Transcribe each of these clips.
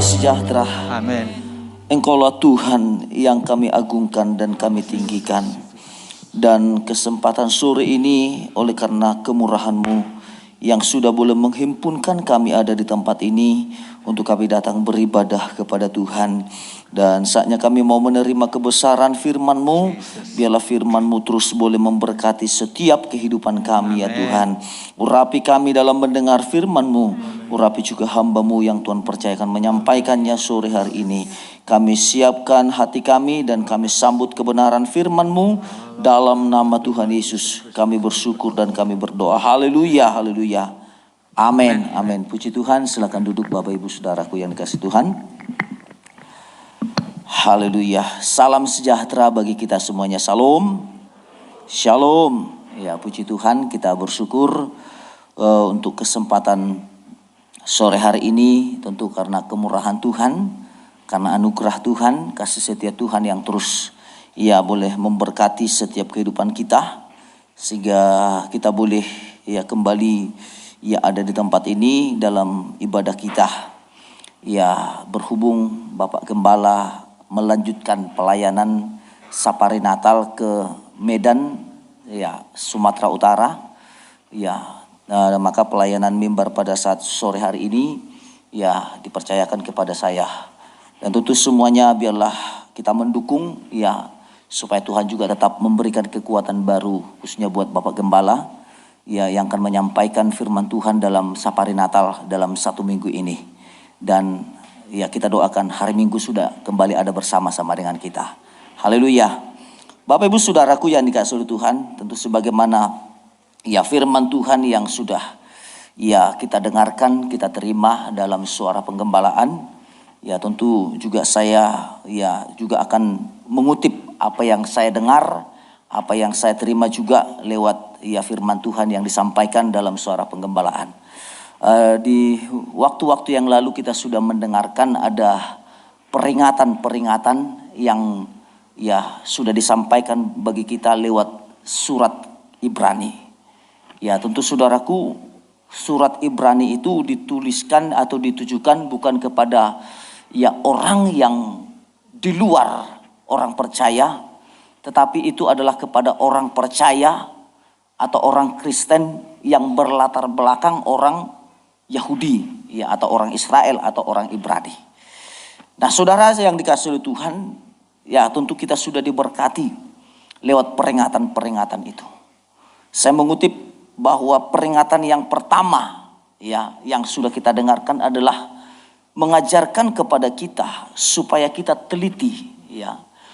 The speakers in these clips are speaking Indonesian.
Damai sejahtera. Amin. Engkaulah Tuhan yang kami agungkan dan kami tinggikan. Dan kesempatan sore ini oleh karena kemurahan-Mu yang sudah boleh menghimpunkan kami ada di tempat ini untuk kami datang beribadah kepada Tuhan. Dan saatnya kami mau menerima kebesaran firman-Mu. Biarlah firman-Mu terus boleh memberkati setiap kehidupan kami. Amen. Ya Tuhan, urapi kami dalam mendengar firman-Mu. Urapi juga hamba-Mu yang Tuhan percayakan menyampaikannya sore hari ini. Kami siapkan hati kami dan kami sambut kebenaran firman-Mu. Dalam nama Tuhan Yesus kami bersyukur dan kami berdoa. Haleluya, haleluya. Amin, amin. Puji Tuhan, silakan duduk Bapak Ibu Saudaraku yang dikasihi Tuhan. Haleluya. Salam sejahtera bagi kita semuanya. Shalom. Shalom. Ya, puji Tuhan, kita bersyukur untuk kesempatan sore hari ini, tentu karena kemurahan Tuhan, karena anugerah Tuhan, kasih setia Tuhan yang terus boleh memberkati setiap kehidupan kita, sehingga kita boleh kembali ada di tempat ini dalam ibadah kita. Berhubung Bapak Gembala melanjutkan pelayanan Safari Natal ke Medan, Sumatera Utara. Maka pelayanan mimbar pada saat sore hari ini dipercayakan kepada saya. Dan tentu semuanya biarlah kita mendukung supaya Tuhan juga tetap memberikan kekuatan baru khususnya buat Bapak Gembala yang akan menyampaikan firman Tuhan dalam Safari Natal dalam 1 minggu ini. Dan kita doakan hari Minggu sudah kembali ada bersama-sama dengan kita. Haleluya. Bapak Ibu Saudaraku yang dikasihi Tuhan, tentu sebagaimana firman Tuhan yang sudah kita dengarkan, kita terima dalam suara penggembalaan, tentu juga saya juga akan mengutip apa yang saya dengar, apa yang saya terima juga lewat firman Tuhan yang disampaikan dalam suara penggembalaan. Di waktu-waktu yang lalu kita sudah mendengarkan ada peringatan-peringatan yang sudah disampaikan bagi kita lewat surat Ibrani. Tentu saudaraku, surat Ibrani itu dituliskan atau ditujukan bukan kepada orang yang di luar orang percaya, tetapi itu adalah kepada orang percaya atau orang Kristen yang berlatar belakang orang Yahudi atau orang Israel atau orang Ibrani. Nah, saudara yang dikasihi Tuhan, tentu kita sudah diberkati lewat peringatan-peringatan itu. Saya mengutip bahwa peringatan yang pertama yang sudah kita dengarkan adalah mengajarkan kepada kita supaya kita teliti,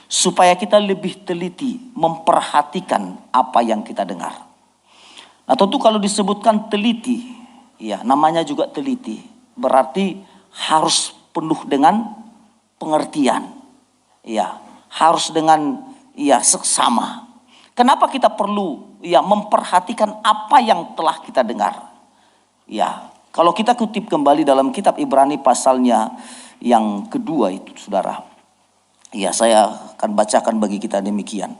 supaya kita lebih teliti memperhatikan apa yang kita dengar. Nah, tentu kalau disebutkan teliti, namanya juga teliti, berarti harus penuh dengan pengertian, harus dengan seksama. Kenapa kita perlu memperhatikan apa yang telah kita dengar? Kalau kita kutip kembali dalam kitab Ibrani pasalnya yang kedua itu, saudara. Saya akan bacakan bagi kita demikian.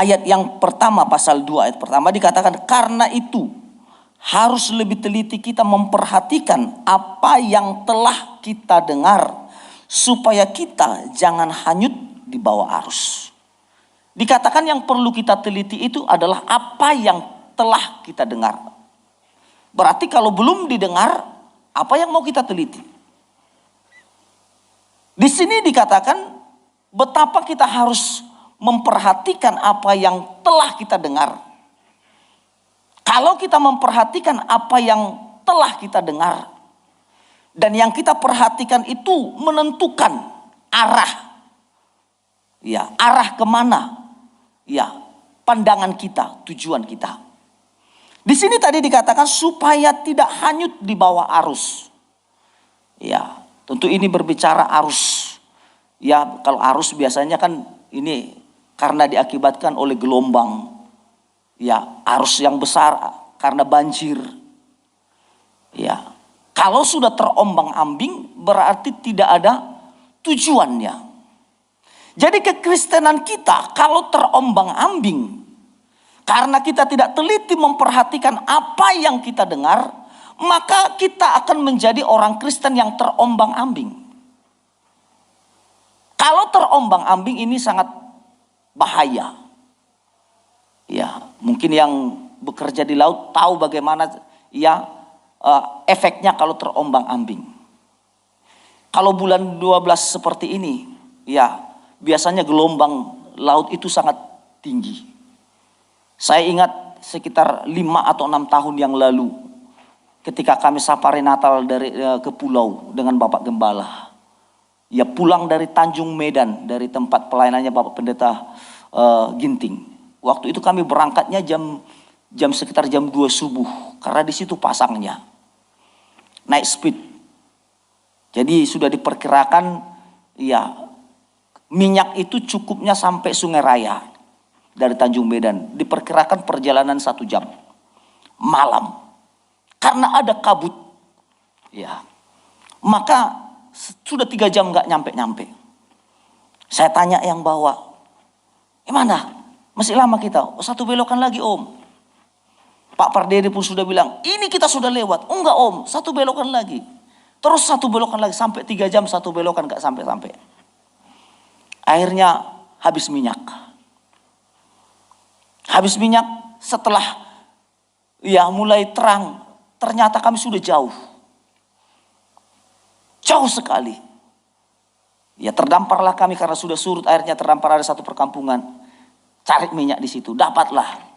Ayat yang pertama, pasal 2 ayat pertama dikatakan, karena itu harus lebih teliti kita memperhatikan apa yang telah kita dengar, supaya kita jangan hanyut di bawah arus. Dikatakan yang perlu kita teliti itu adalah apa yang telah kita dengar. Berarti kalau belum didengar, apa yang mau kita teliti? Di sini dikatakan betapa kita harus memperhatikan apa yang telah kita dengar. Kalau kita memperhatikan apa yang telah kita dengar, dan yang kita perhatikan itu menentukan arah. Arah kemana? Pandangan kita, tujuan kita. Di sini tadi dikatakan supaya tidak hanyut di bawah arus. Tentu ini berbicara arus. Kalau arus biasanya kan ini karena diakibatkan oleh gelombang. Arus yang besar karena banjir. Kalau sudah terombang-ambing berarti tidak ada tujuannya. Jadi kekristenan kita kalau terombang-ambing karena kita tidak teliti memperhatikan apa yang kita dengar, maka kita akan menjadi orang Kristen yang terombang-ambing. Kalau terombang-ambing ini sangat bahaya. Ya, mungkin yang bekerja di laut tahu bagaimana ya efeknya kalau terombang-ambing. Kalau bulan 12 seperti ini, ya biasanya gelombang laut itu sangat tinggi. Saya ingat sekitar 5 atau 6 tahun yang lalu, ketika kami safari Natal ke pulau dengan Bapak Gembala. Ya pulang dari Tanjung Medan, dari tempat pelayanannya Bapak Pendeta Ginting. Waktu itu kami berangkatnya sekitar jam 2 subuh, karena di situ pasangnya naik speed. Jadi sudah diperkirakan ya minyak itu cukupnya sampai Sungai Raya dari Tanjung Medan. Diperkirakan perjalanan 1 jam malam karena ada kabut. Ya, maka sudah 3 jam nggak nyampe. Saya tanya yang bawa, gimana? Masih lama kita? Oh, 1 belokan lagi om. Pak Pardede pun sudah bilang, ini kita sudah lewat. Oh enggak om, 1 belokan lagi. Terus 1 belokan lagi, sampai 3 jam 1 belokan nggak sampai. Akhirnya habis minyak. Habis minyak setelah ya mulai terang, ternyata kami sudah jauh. Jauh sekali. Ya terdamparlah kami karena sudah surut airnya, terdampar ada satu perkampungan. Cari minyak di situ, dapatlah.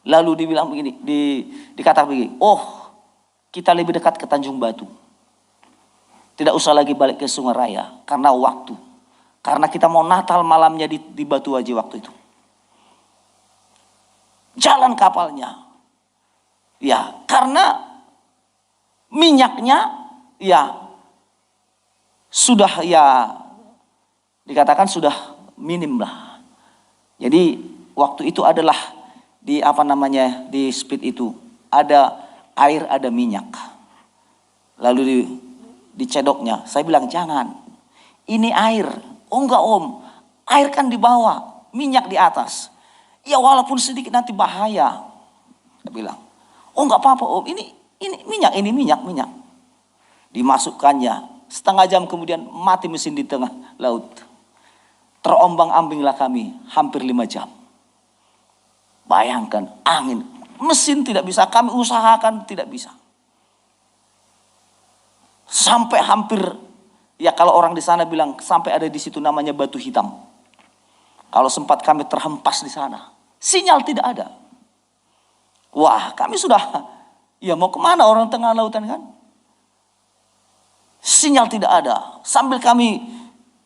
Lalu dibilang begini, dikatakan begini, oh kita lebih dekat ke Tanjung Batu. Tidak usah lagi balik ke Sungai Raya karena waktu. Karena kita mau Natal malamnya di Batu Haji waktu itu. Jalan kapalnya. Ya, karena minyaknya ya sudah ya dikatakan sudah minim lah. Jadi waktu itu adalah di speed itu ada air, ada minyak. Lalu dicedoknya. Saya bilang jangan. Ini air. Oh enggak om. Air kan di bawah, minyak di atas. Ya walaupun sedikit nanti bahaya. Saya bilang. Oh enggak apa-apa om. Ini minyak. Dimasukkannya. Setengah jam kemudian mati mesin di tengah laut. Terombang-ambinglah kami hampir 5 jam. Bayangkan angin, mesin tidak bisa, kami usahakan tidak bisa. Sampai hampir, ya kalau orang di sana bilang sampai ada di situ namanya Batu Hitam. Kalau sempat kami terhempas di sana, sinyal tidak ada. Wah kami sudah, ya mau kemana orang tengah lautan kan? Sinyal tidak ada. Sambil kami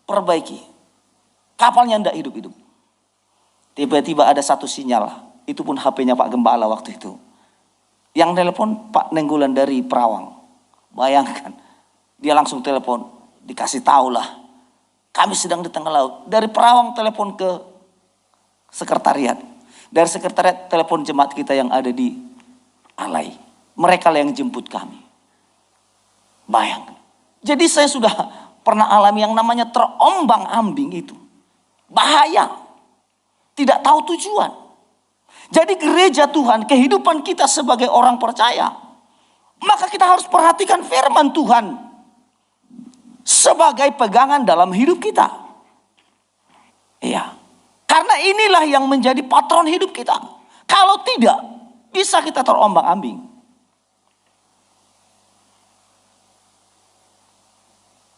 perbaiki, kapalnya tidak hidup-hidup. Tiba-tiba ada satu sinyal, itu pun HP-nya Pak Gembala waktu itu. Yang telepon Pak Nenggolan dari Perawang. Bayangkan, dia langsung telepon, dikasih tahu lah, kami sedang di tengah laut. Dari Perawang telepon ke sekretariat. Dari sekretariat telepon jemaat kita yang ada di Alai. Mereka lah yang jemput kami. Bayangkan. Jadi saya sudah pernah alami yang namanya terombang-ambing itu. Bahaya. Tidak tahu tujuan. Jadi gereja Tuhan, kehidupan kita sebagai orang percaya, maka kita harus perhatikan firman Tuhan sebagai pegangan dalam hidup kita. Iya. Karena inilah yang menjadi patron hidup kita. Kalau tidak, bisa kita terombang-ambing.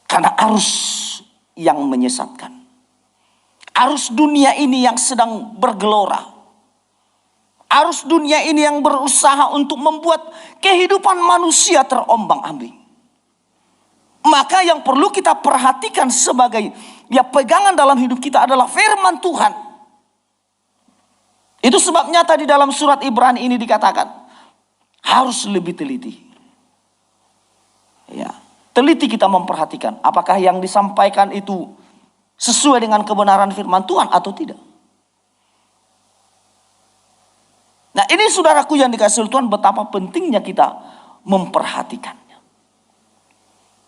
Karena arus yang menyesatkan. Arus dunia ini yang sedang bergelora. Arus dunia ini yang berusaha untuk membuat kehidupan manusia terombang-ambing. Maka yang perlu kita perhatikan sebagai pegangan dalam hidup kita adalah firman Tuhan. Itu sebabnya tadi dalam surat Ibrani ini dikatakan harus lebih teliti. Ya. Teliti kita memperhatikan apakah yang disampaikan itu sesuai dengan kebenaran firman Tuhan atau tidak. Nah ini saudaraku yang dikasihi Tuhan, betapa pentingnya kita memperhatikannya.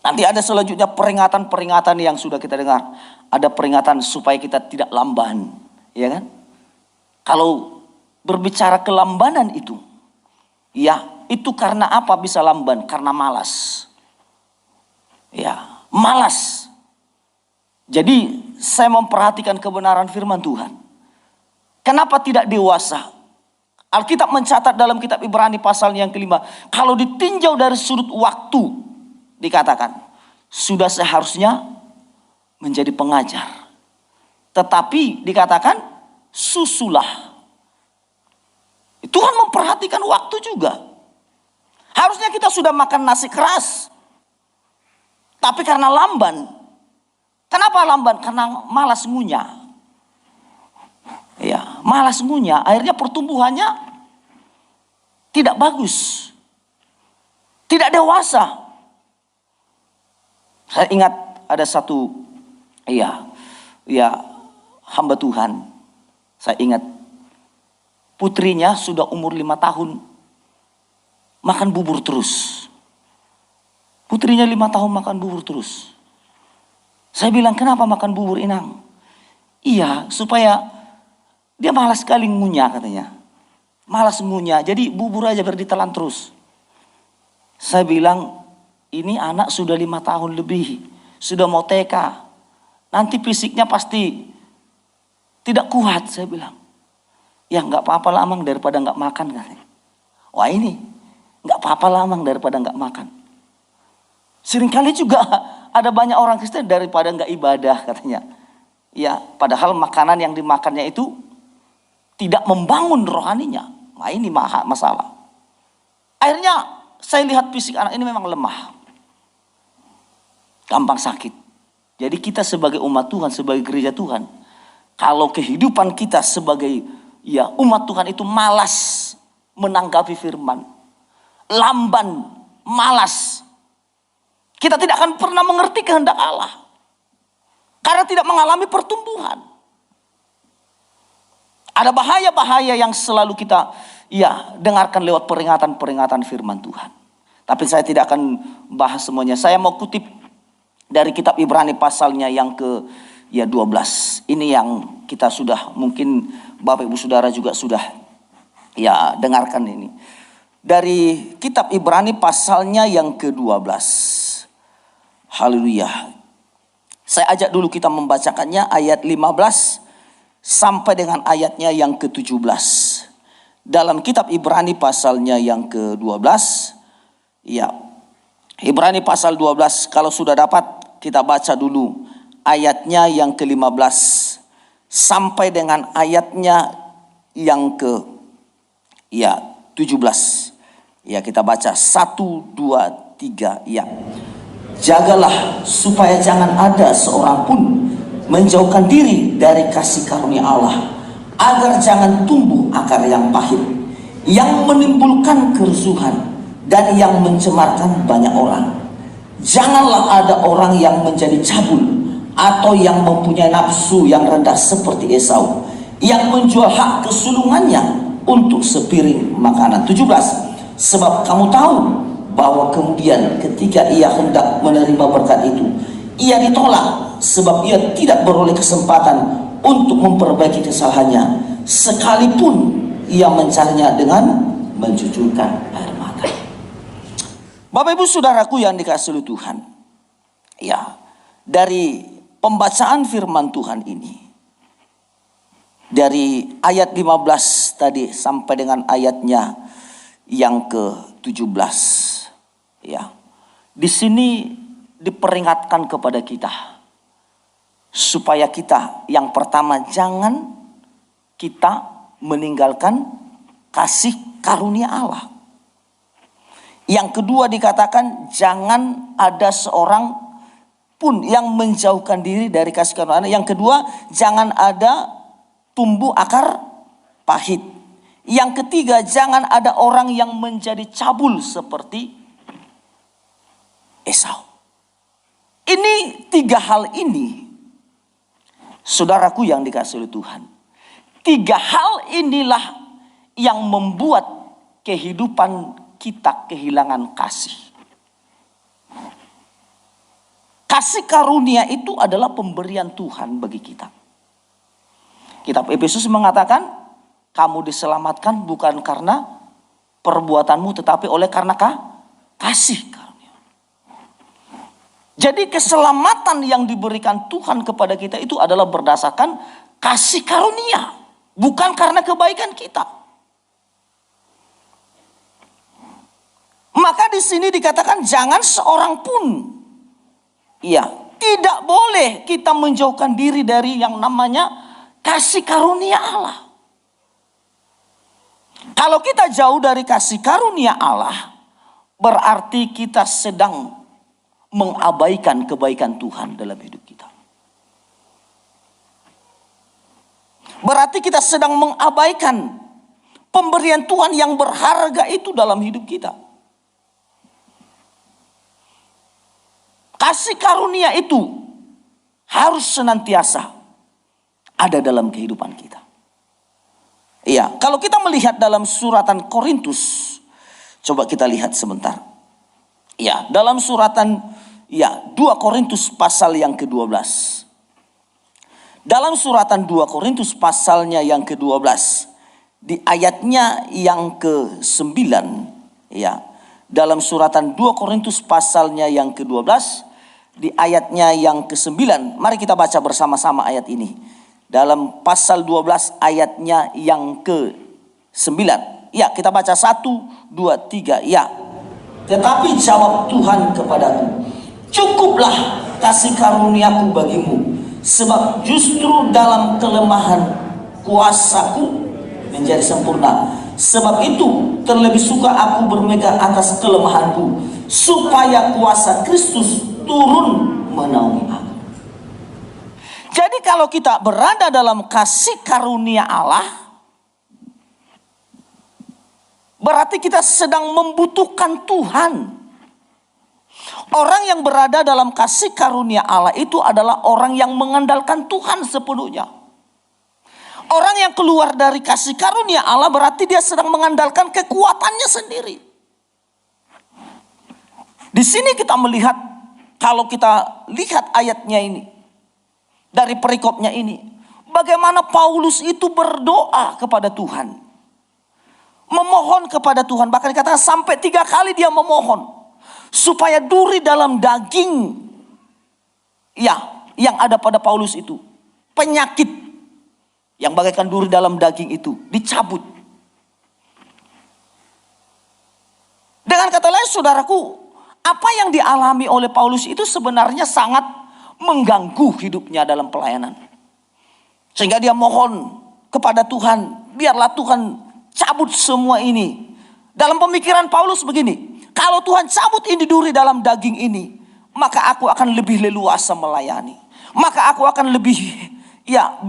Nanti ada selanjutnya peringatan-peringatan yang sudah kita dengar. Ada peringatan supaya kita tidak lamban. Ya kan? Kalau berbicara kelambanan itu, ya itu karena apa bisa lamban? Karena malas. Ya, malas. Jadi saya memperhatikan kebenaran firman Tuhan. Kenapa tidak dewasa? Alkitab mencatat dalam kitab Ibrani pasal yang kelima, kalau ditinjau dari sudut waktu, dikatakan sudah seharusnya menjadi pengajar. Tetapi dikatakan susulah. Tuhan memperhatikan waktu juga. Harusnya kita sudah makan nasi keras. Tapi karena lamban. Kenapa lamban? Karena malas ngunyah. Ya, malas ngunyah. Akhirnya pertumbuhannya tidak bagus. Tidak dewasa. Saya ingat ada satu hamba Tuhan. Saya ingat putrinya sudah umur 5 tahun makan bubur terus. Putrinya 5 tahun makan bubur terus. Saya bilang, kenapa makan bubur, Inang? Iya, supaya dia malas sekali ngunyah katanya. Malas ngunyah, jadi bubur aja biar ditelan terus. Saya bilang, ini anak sudah 5 tahun lebih. Sudah mau TK. Nanti fisiknya pasti tidak kuat, saya bilang. Ya nggak apa-apa lah Amang daripada nggak makan katanya. Wah ini, nggak apa-apa lah Amang daripada nggak makan. Seringkali juga ada banyak orang Kristen daripada nggak ibadah katanya. Ya, padahal makanan yang dimakannya itu tidak membangun rohaninya. Nah ini masalah. Akhirnya saya lihat fisik anak ini memang lemah. Gampang sakit. Jadi kita sebagai umat Tuhan, sebagai gereja Tuhan, kalau kehidupan kita sebagai umat Tuhan itu malas menanggapi firman, lamban, malas, kita tidak akan pernah mengerti kehendak Allah. Karena tidak mengalami pertumbuhan. Ada bahaya-bahaya yang selalu kita dengarkan lewat peringatan-peringatan firman Tuhan. Tapi saya tidak akan bahas semuanya. Saya mau kutip dari kitab Ibrani pasalnya yang ke-12. Ini yang kita sudah, mungkin Bapak Ibu Saudara juga sudah dengarkan ini. Dari kitab Ibrani pasalnya yang ke-12. Haleluya. Saya ajak dulu kita membacakannya ayat 15 sampai dengan ayatnya yang ke-17. Dalam kitab Ibrani pasalnya yang ke-12. Ibrani pasal 12, kalau sudah dapat kita baca dulu ayatnya yang ke-15 sampai dengan ayatnya yang ke-17. Kita baca 1, 2, 3 Jagalah supaya jangan ada seorang pun menjauhkan diri dari kasih karunia Allah, agar jangan tumbuh akar yang pahit, yang menimbulkan kerusuhan dan yang mencemarkan banyak orang. Janganlah ada orang yang menjadi cabul atau yang mempunyai nafsu yang rendah seperti Esau, yang menjual hak kesulungannya untuk sepiring makanan. 17. Sebab kamu tahu bahwa kemudian ketika ia hendak menerima berkat itu, ia ditolak sebab ia tidak beroleh kesempatan untuk memperbaiki kesalahannya, sekalipun ia mencarinya dengan mencucurkan air mata. Bapak Ibu Saudaraku yang dikasihi Tuhan, dari pembacaan firman Tuhan ini, dari ayat 15 tadi sampai dengan ayatnya yang ke-17, di sini diperingatkan kepada kita supaya kita, yang pertama, jangan kita meninggalkan kasih karunia Allah. Yang kedua dikatakan jangan ada seorang pun yang menjauhkan diri dari kasih karunia Allah. Yang kedua, jangan ada tumbuh akar pahit. Yang ketiga, jangan ada orang yang menjadi cabul seperti Esau. Ini 3 hal ini, saudaraku yang dikasihi Tuhan, 3 hal inilah yang membuat kehidupan kita kehilangan kasih. Kasih karunia itu adalah pemberian Tuhan bagi kita. Kitab Efesus mengatakan, kamu diselamatkan bukan karena perbuatanmu, tetapi oleh karena kasih karunia. Jadi keselamatan yang diberikan Tuhan kepada kita itu adalah berdasarkan kasih karunia, bukan karena kebaikan kita. Maka di sini dikatakan jangan seorang pun, tidak boleh kita menjauhkan diri dari yang namanya kasih karunia Allah. Kalau kita jauh dari kasih karunia Allah, berarti kita sedang mengabaikan kebaikan Tuhan dalam hidup kita. Berarti kita sedang mengabaikan pemberian Tuhan yang berharga itu dalam hidup kita. Kasih karunia itu harus senantiasa ada dalam kehidupan kita. Kalau kita melihat dalam suratan Korintus, coba kita lihat sebentar. Dalam suratan 2 Korintus pasal yang ke-12. Dalam suratan 2 Korintus pasalnya yang ke-12, di ayatnya yang ke-9, dalam suratan 2 Korintus pasalnya yang ke-12, di ayatnya yang ke-9, mari kita baca bersama-sama ayat ini. Dalam pasal 12 ayatnya yang ke-9. Kita baca 1, 2, 3. Tetapi jawab Tuhan kepadaku, cukuplah kasih karuniaku bagimu, sebab justru dalam kelemahan kuasaku menjadi sempurna. Sebab itu terlebih suka aku bermegah atas kelemahanku, supaya kuasa Kristus turun menaungi aku. Jadi kalau kita berada dalam kasih karunia Allah, berarti kita sedang membutuhkan Tuhan. Orang yang berada dalam kasih karunia Allah itu adalah orang yang mengandalkan Tuhan sepenuhnya. Orang yang keluar dari kasih karunia Allah berarti dia sedang mengandalkan kekuatannya sendiri. Di sini kita melihat, kalau kita lihat ayatnya ini, dari perikopnya ini, bagaimana Paulus itu berdoa kepada Tuhan, memohon kepada Tuhan. Bahkan dikatakan sampai 3 kali dia memohon supaya duri dalam daging yang ada pada Paulus itu, penyakit yang bagaikan duri dalam daging itu dicabut. Dengan kata lain, saudaraku, apa yang dialami oleh Paulus itu sebenarnya sangat mengganggu hidupnya dalam pelayanan. Sehingga dia mohon kepada Tuhan, biarlah Tuhan cabut semua ini. Dalam pemikiran Paulus begini, kalau Tuhan cabut ini duri dalam daging ini, maka aku akan lebih leluasa melayani. Maka aku akan lebih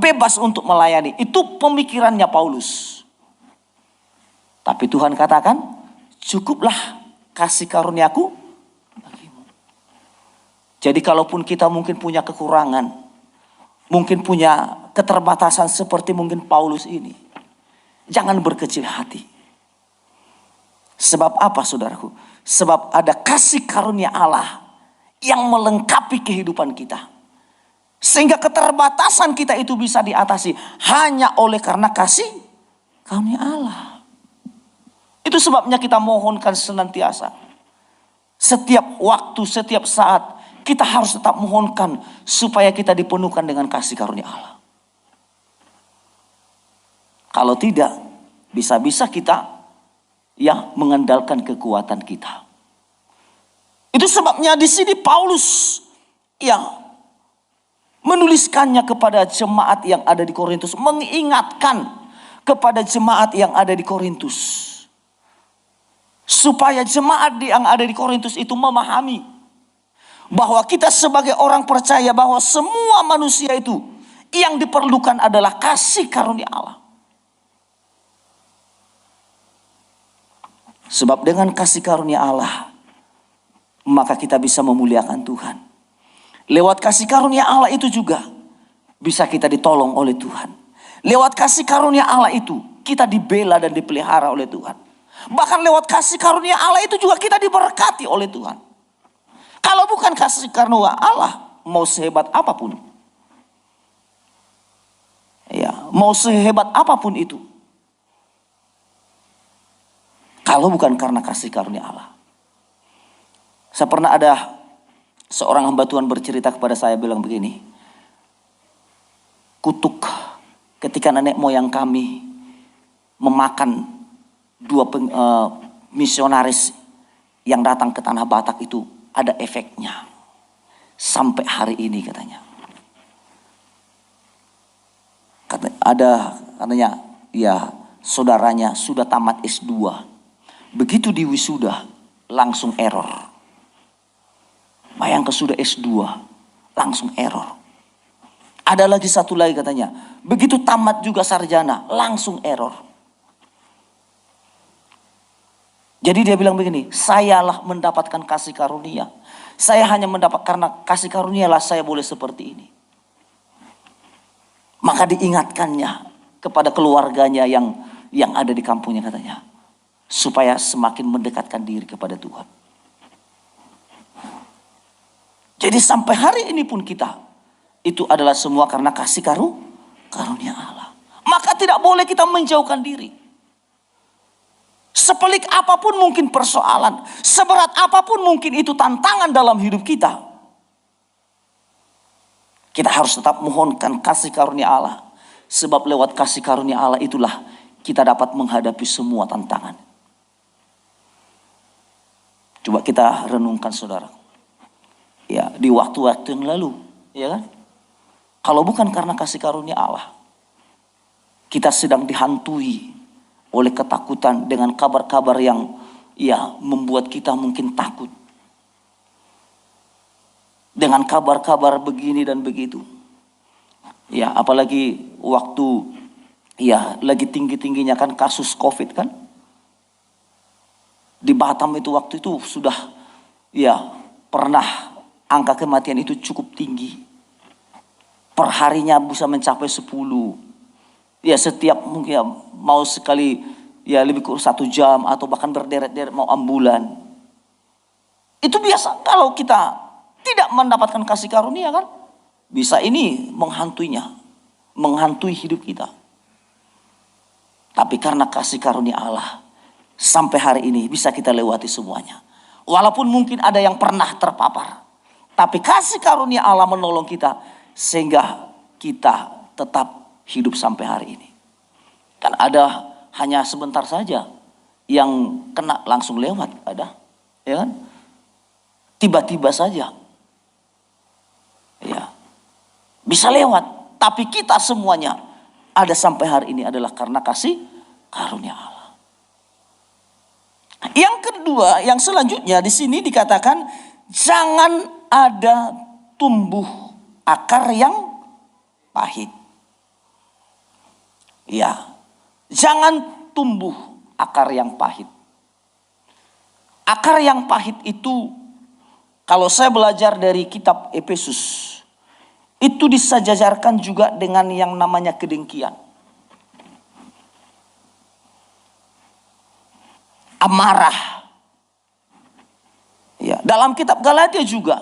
bebas untuk melayani. Itu pemikirannya Paulus. Tapi Tuhan katakan, cukuplah kasih karuniaku bagimu. Jadi kalaupun kita mungkin punya kekurangan, mungkin punya keterbatasan seperti mungkin Paulus ini, jangan berkecil hati. Sebab apa, saudaraku? Sebab ada kasih karunia Allah yang melengkapi kehidupan kita. Sehingga keterbatasan kita itu bisa diatasi hanya oleh karena kasih karunia Allah. Itu sebabnya kita mohonkan senantiasa. Setiap waktu, setiap saat, kita harus tetap mohonkan supaya kita dipenuhkan dengan kasih karunia Allah. Kalau tidak, bisa-bisa kita mengandalkan kekuatan kita. Itu sebabnya di sini Paulus menuliskannya kepada jemaat yang ada di Korintus, mengingatkan kepada jemaat yang ada di Korintus, supaya jemaat yang ada di Korintus itu memahami bahwa kita sebagai orang percaya bahwa semua manusia itu yang diperlukan adalah kasih karunia Allah. Sebab dengan kasih karunia Allah, maka kita bisa memuliakan Tuhan. Lewat kasih karunia Allah itu juga bisa kita ditolong oleh Tuhan. Lewat kasih karunia Allah itu kita dibela dan dipelihara oleh Tuhan. Bahkan lewat kasih karunia Allah itu juga kita diberkati oleh Tuhan. Kalau bukan kasih karunia Allah, mau sehebat apapun, mau sehebat apapun itu, Kalau bukan karena kasih karunia Allah. Saya pernah ada seorang hamba Tuhan bercerita kepada saya bilang begini. Kutuk ketika nenek moyang kami memakan dua misionaris yang datang ke tanah Batak itu ada efeknya. Sampai hari ini katanya. Katanya ya saudaranya sudah tamat S2. Begitu di wisuda langsung error. Bayangkan sudah S2 langsung error. Ada lagi satu lagi katanya. Begitu tamat juga sarjana langsung error. Jadi dia bilang begini, sayalah mendapatkan kasih karunia. Saya hanya mendapat karena kasih karunia lah saya boleh seperti ini. Maka diingatkannya kepada keluarganya yang ada di kampungnya katanya. Supaya semakin mendekatkan diri kepada Tuhan. Jadi sampai hari ini pun kita, itu adalah semua karena kasih karunia Allah. Maka tidak boleh kita menjauhkan diri. Sepelik apapun mungkin persoalan, seberat apapun mungkin itu tantangan dalam hidup kita. Kita harus tetap mohonkan kasih karunia Allah. Sebab lewat kasih karunia Allah itulah kita dapat menghadapi semua tantangan. Coba kita renungkan saudara. Ya, di waktu-waktu yang lalu, ya kan? Kalau bukan karena kasih karunia Allah, kita sedang dihantui oleh ketakutan dengan kabar-kabar yang ya membuat kita mungkin takut. Dengan kabar-kabar begini dan begitu. Ya, apalagi waktu ya lagi tinggi-tingginya kan kasus Covid kan? Di Batam itu waktu itu sudah ya pernah angka kematian itu cukup tinggi. Perharinya bisa mencapai 10. Ya setiap mungkin ya, mau sekali ya lebih kurang 1 jam atau bahkan berderet-deret mau ambulan. Itu biasa kalau kita tidak mendapatkan kasih karunia kan. Bisa ini menghantuinya. Menghantui hidup kita. Tapi karena kasih karunia Allah. Sampai hari ini bisa kita lewati semuanya. Walaupun mungkin ada yang pernah terpapar. Tapi kasih karunia Allah menolong kita. Sehingga kita tetap hidup sampai hari ini. Kan ada hanya sebentar saja. Yang kena langsung lewat. Ada. Ya kan? Tiba-tiba saja. Ya. Bisa lewat. Tapi kita semuanya ada sampai hari ini adalah karena kasih karunia Allah. Yang kedua, yang selanjutnya di sini dikatakan jangan ada tumbuh akar yang pahit. Ya, jangan tumbuh akar yang pahit. Akar yang pahit itu, kalau saya belajar dari kitab Efesus, itu disejajarkan juga dengan yang namanya kedengkian. Amarah. Ya, dalam kitab Galatia juga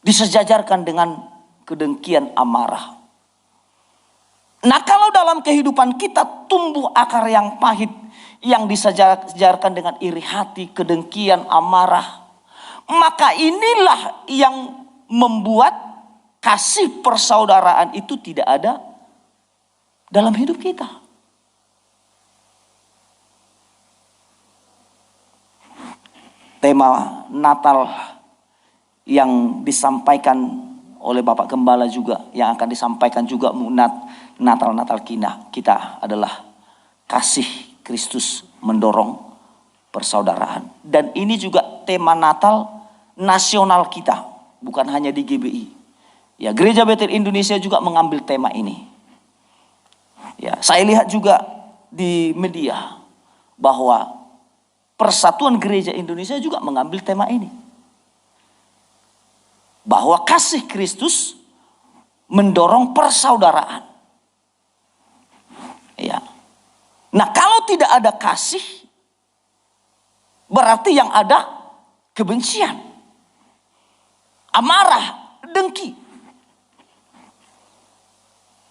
disejajarkan dengan kedengkian amarah. Nah, kalau dalam kehidupan kita tumbuh akar yang pahit yang disejajarkan dengan iri hati, kedengkian, amarah, maka inilah yang membuat kasih persaudaraan itu tidak ada dalam hidup kita. Tema Natal yang disampaikan oleh Bapak Gembala juga, yang akan disampaikan juga Natal kita adalah kasih Kristus mendorong persaudaraan. Dan ini juga tema Natal nasional kita, bukan hanya di GBI. Ya, Gereja Betel Indonesia juga mengambil tema ini. Ya, saya lihat juga di media bahwa Persatuan Gereja Indonesia juga mengambil tema ini. Bahwa kasih Kristus mendorong persaudaraan. Ya. Nah, kalau tidak ada kasih, berarti yang ada kebencian, amarah, dengki.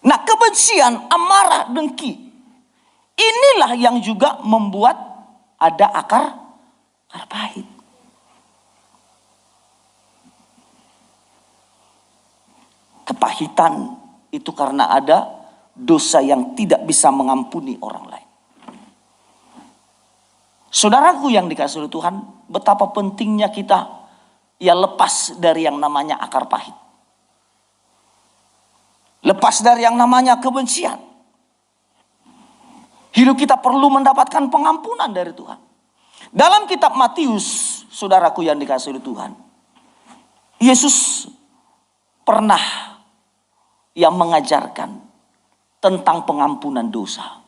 Nah, kebencian, amarah, dengki, inilah yang juga membuat ada akar pahit. Kepahitan itu karena ada dosa yang tidak bisa mengampuni orang lain. Saudaraku yang dikasihi oleh Tuhan, betapa pentingnya kita lepas dari yang namanya akar pahit. Lepas dari yang namanya kebencian. Hidup kita perlu mendapatkan pengampunan dari Tuhan. Dalam kitab Matius, saudaraku yang dikasihi oleh Tuhan, Yesus pernah yang mengajarkan tentang pengampunan dosa.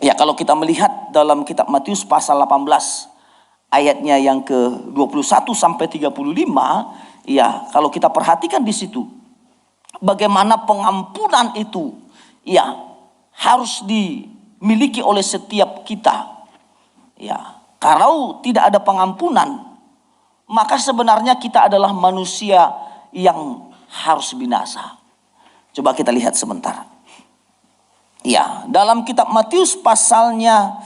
Ya, kalau kita melihat dalam kitab Matius pasal 18 ayatnya yang ke-21 sampai 35, ya, kalau kita perhatikan di situ bagaimana pengampunan itu harus dimiliki oleh setiap kita. Ya, kalau tidak ada pengampunan, maka sebenarnya kita adalah manusia yang harus binasa. Coba kita lihat sebentar. Ya, dalam kitab Matius pasalnya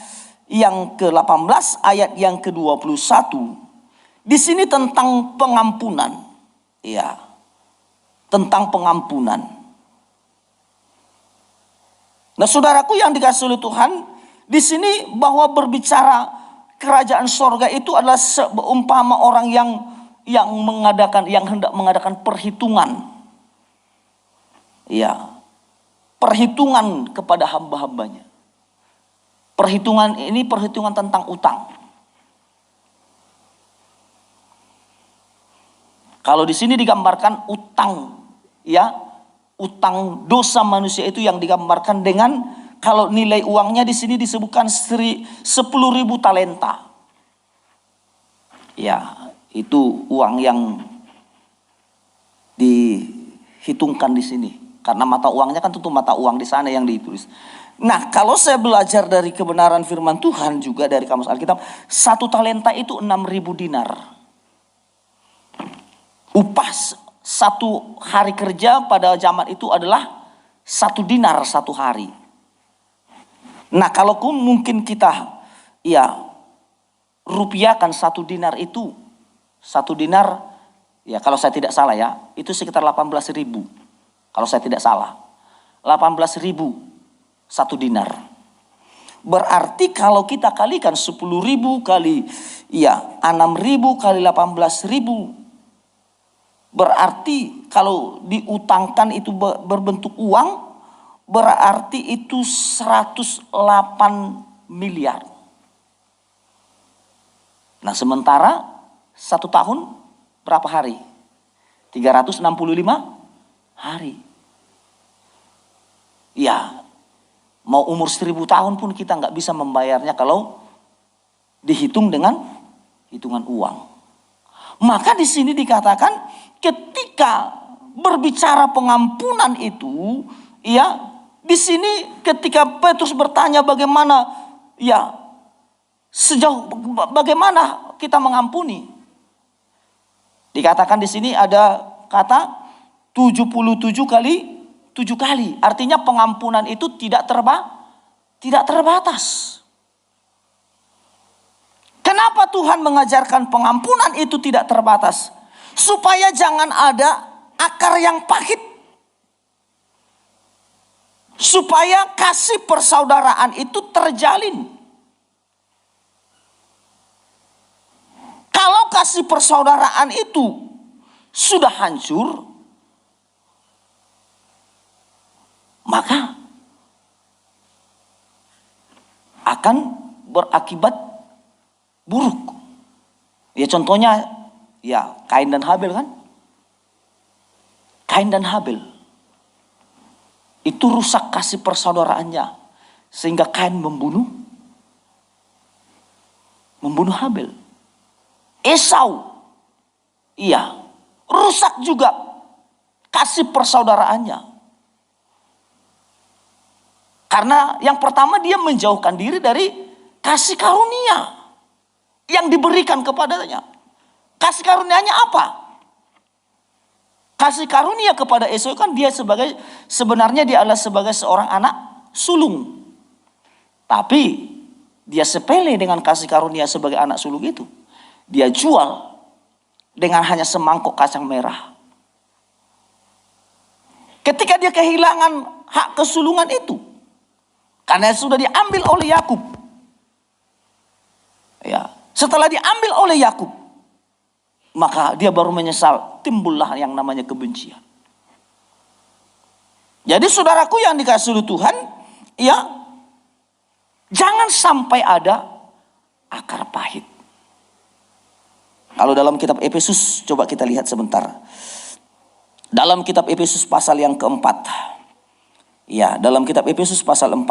yang ke-18 ayat yang ke-21, di sini tentang pengampunan. Ya, tentang pengampunan. Nah, saudaraku yang dikasihi oleh Tuhan, di sini bahwa berbicara kerajaan sorga itu adalah seumpama orang yang hendak mengadakan perhitungan. Ya, perhitungan kepada hamba-hambanya. Perhitungan ini perhitungan tentang utang. Kalau di sini digambarkan utang, ya, utang dosa manusia itu yang digambarkan dengan, kalau nilai uangnya di sini disebutkan 10.000 talenta. Ya, itu uang yang dihitungkan di sini. Karena mata uangnya kan tentu mata uang di sana yang ditulis. Nah, kalau saya belajar dari kebenaran firman Tuhan juga dari Kamus Alkitab, 1 talenta itu 6.000 dinar. Upah 1 hari kerja pada zaman itu adalah 1 dinar 1 hari. Nah, kalau mungkin kita rupiahkan 1 dinar itu, 1 dinar, ya kalau saya tidak salah ya, itu sekitar 18.000. Kalau saya tidak salah, 18.000 1 dinar. Berarti kalau kita kalikan 10.000 kali 6.000 kali 18.000, berarti kalau diutangkan itu berbentuk uang, berarti itu 108 miliar. Nah, sementara 1 tahun berapa hari? 365 hari. Ya, mau umur 1.000 tahun pun kita nggak bisa membayarnya kalau dihitung dengan hitungan uang. Maka di sini dikatakan ketika berbicara pengampunan itu, ya, di sini ketika Petrus bertanya bagaimana bagaimana kita mengampuni. Dikatakan di sini ada kata 77 kali 7 kali. Artinya pengampunan itu tidak terbatas. Kenapa Tuhan mengajarkan pengampunan itu tidak terbatas? Supaya jangan ada akar yang pahit. Supaya kasih persaudaraan itu terjalin. Kalau kasih persaudaraan itu sudah hancur, maka akan berakibat buruk. Ya, contohnya Kain dan Habel kan. Kain dan Habel itu rusak kasih persaudaraannya, sehingga Kain membunuh Habel. Esau rusak juga kasih persaudaraannya. Karena yang pertama dia menjauhkan diri dari kasih karunia yang diberikan kepadanya. Kasih karunianya apa? Kasih karunia kepada Esau kan sebenarnya dia adalah sebagai seorang anak sulung. Tapi Dia sepele dengan kasih karunia sebagai anak sulung itu. Dia jual dengan hanya semangkuk kacang merah. Ketika dia kehilangan hak kesulungan itu, karena sudah diambil oleh Yakub. Ya, setelah diambil oleh Yakub, maka dia baru menyesal, timbullah yang namanya kebencian. Jadi saudaraku yang dikasihi oleh Tuhan, ya, jangan sampai ada akar pahit. Kalau dalam kitab Efesus, coba kita lihat sebentar. Dalam kitab Efesus pasal yang keempat. Ya, dalam kitab Efesus pasal 4.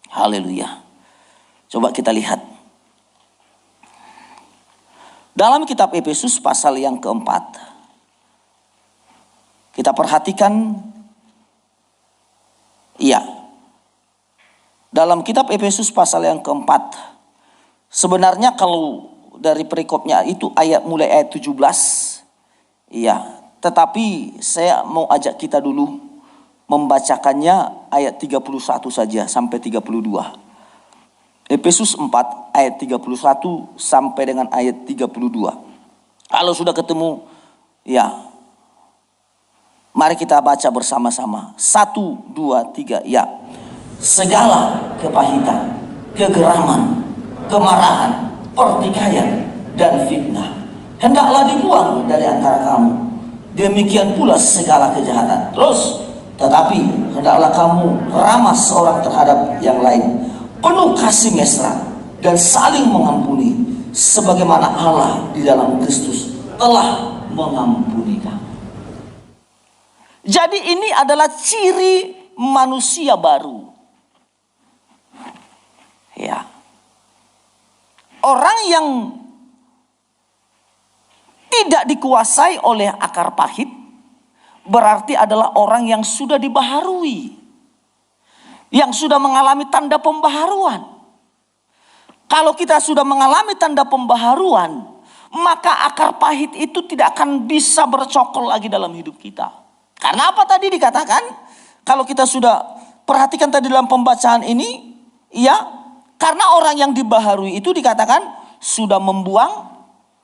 Haleluya. Coba kita lihat. Dalam kitab Efesus pasal yang keempat. Kita perhatikan. Iya. Dalam kitab Efesus pasal yang keempat. Sebenarnya kalau dari perikopnya itu mulai ayat 17. Iya. Tetapi saya mau ajak kita dulu membacakannya ayat 31 saja sampai 32. Efesus 4 ayat 31 sampai dengan ayat 32. Kalau sudah ketemu, ya, mari kita baca bersama-sama. 1, 2, 3, ya. Segala kepahitan, kegeraman, kemarahan, pertikaian, dan fitnah hendaklah dibuang dari antara kamu. Demikian pula segala kejahatan. Terus, tetapi hendaklah kamu ramah seorang terhadap yang lain, penuh kasih mesra dan saling mengampuni, sebagaimana Allah di dalam Kristus telah mengampuni kamu. Jadi ini adalah ciri manusia baru. Ya. Orang yang tidak dikuasai oleh akar pahit berarti adalah orang yang sudah dibaharui, yang sudah mengalami tanda pembaharuan. Kalau kita sudah mengalami tanda pembaharuan, maka akar pahit itu tidak akan bisa bercokol lagi dalam hidup kita. Karena apa tadi dikatakan? Kalau kita sudah perhatikan tadi dalam pembacaan ini, ya, karena orang yang dibaharui itu dikatakan sudah membuang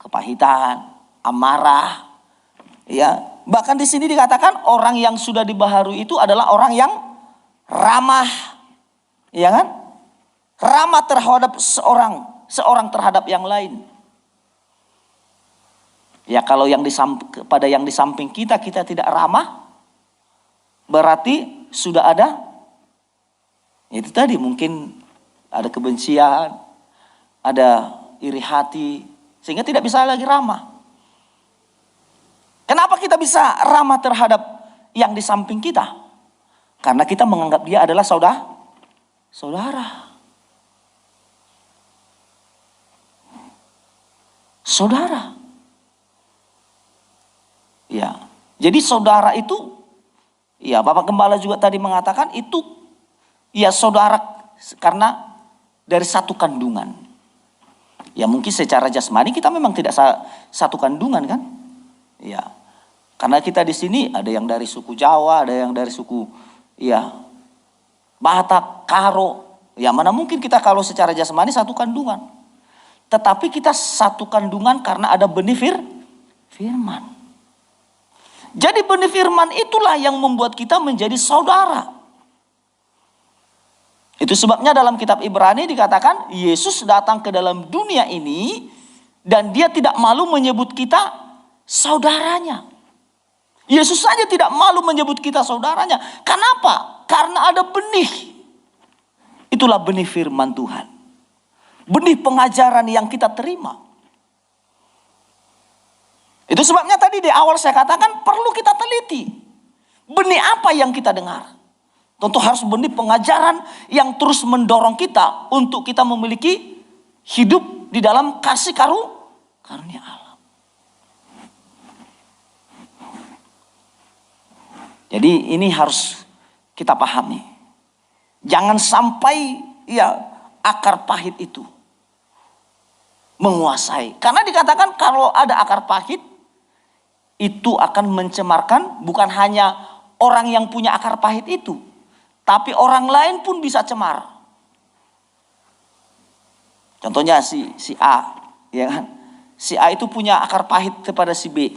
kepahitan, amarah, ya. Bahkan di sini dikatakan orang yang sudah dibaharui itu adalah orang yang ramah, ya kan? Ramah terhadap seorang terhadap yang lain. Ya, kalau pada yang di samping kita tidak ramah, berarti sudah ada itu tadi, mungkin ada kebencian, ada iri hati, sehingga tidak bisa lagi ramah. Kenapa kita bisa ramah terhadap yang di samping kita? Karena kita menganggap dia adalah saudara. Saudara. Ya. Jadi saudara itu, ya, Bapak Gembala juga tadi mengatakan itu, ya, saudara karena dari satu kandungan. Ya, mungkin secara jasmani kita memang tidak satu kandungan kan? Ya. Karena kita di sini ada yang dari suku Jawa, ada yang dari suku, ya, Batak, Karo. Ya, mana mungkin kita kalau secara jasmani satu kandungan. Tetapi kita satu kandungan karena ada benih firman. Jadi benih firman itulah yang membuat kita menjadi saudara. Itu sebabnya dalam kitab Ibrani dikatakan Yesus datang ke dalam dunia ini dan dia tidak malu menyebut kita saudaranya. Yesus saja tidak malu menyebut kita saudaranya. Kenapa? Karena ada benih. Itulah benih firman Tuhan. Benih pengajaran yang kita terima. Itu sebabnya tadi di awal saya katakan perlu kita teliti. Benih apa yang kita dengar? Tentu harus benih pengajaran yang terus mendorong kita untuk kita memiliki hidup di dalam kasih karunia Allah. Jadi ini harus kita pahami. Jangan sampai, ya, akar pahit itu menguasai. Karena dikatakan kalau ada akar pahit itu akan mencemarkan bukan hanya orang yang punya akar pahit itu, tapi orang lain pun bisa cemar. Contohnya si A, ya kan? Si A itu punya akar pahit kepada si B.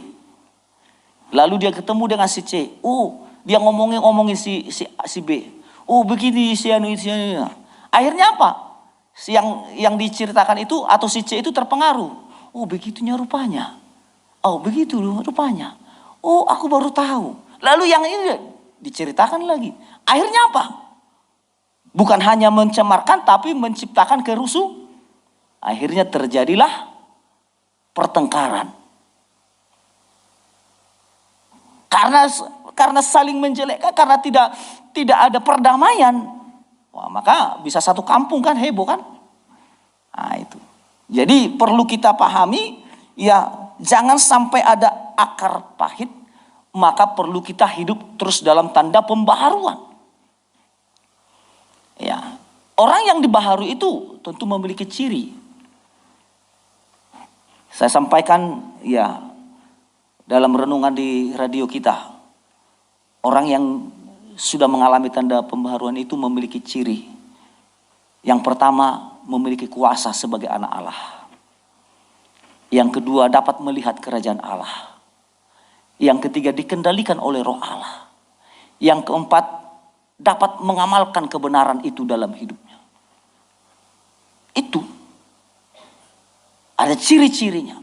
Lalu dia ketemu dengan si C. Oh, dia ngomongin si B. Oh, begini si anu. Akhirnya apa? Yang diceritakan itu atau si C itu terpengaruh. Oh, begitunya rupanya. Oh, begitu rupanya. Oh, aku baru tahu. Lalu yang ini diceritakan lagi. Akhirnya apa? Bukan hanya mencemarkan tapi menciptakan kerusuhan. Akhirnya terjadilah pertengkaran. Karena saling menjelekkan, karena tidak ada perdamaian. Wah, maka bisa satu kampung kan heboh kan? Nah, itu. Jadi perlu kita pahami, ya jangan sampai ada akar pahit, maka perlu kita hidup terus dalam tanda pembaharuan. Ya, orang yang dibaharui itu tentu memiliki ciri. Saya sampaikan ya dalam renungan di radio kita, orang yang sudah mengalami tanda pembaharuan itu memiliki ciri. Yang pertama, memiliki kuasa sebagai anak Allah. Yang kedua, dapat melihat kerajaan Allah. Yang ketiga, dikendalikan oleh Roh Allah. Yang keempat, dapat mengamalkan kebenaran itu dalam hidupnya. Itu ada ciri-cirinya.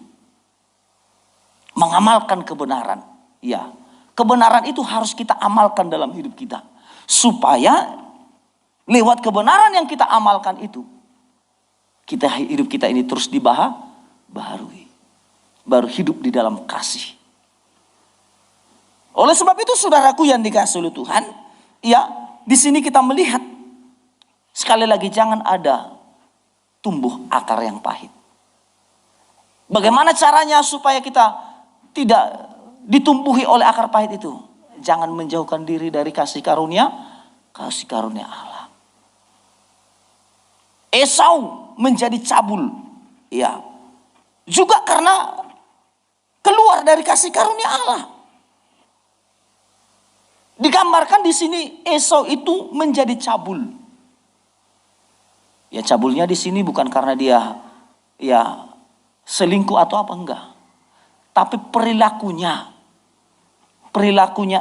Mengamalkan kebenaran. Ya, kebenaran itu harus kita amalkan dalam hidup kita. Supaya lewat kebenaran yang kita amalkan itu, hidup kita ini terus dibaharui. Baru hidup di dalam kasih. Oleh sebab itu saudaraku yang dikasihi oleh Tuhan, ya di sini kita melihat sekali lagi jangan ada tumbuh akar yang pahit. Bagaimana caranya supaya kita tidak ditumbuhi oleh akar pahit itu? Jangan menjauhkan diri dari kasih karunia Allah. Esau menjadi cabul, ya, juga karena keluar dari kasih karunia Allah. Digambarkan di sini Esau itu menjadi cabul. Ya, cabulnya di sini bukan karena dia ya selingkuh atau apa, enggak. Tapi perilakunya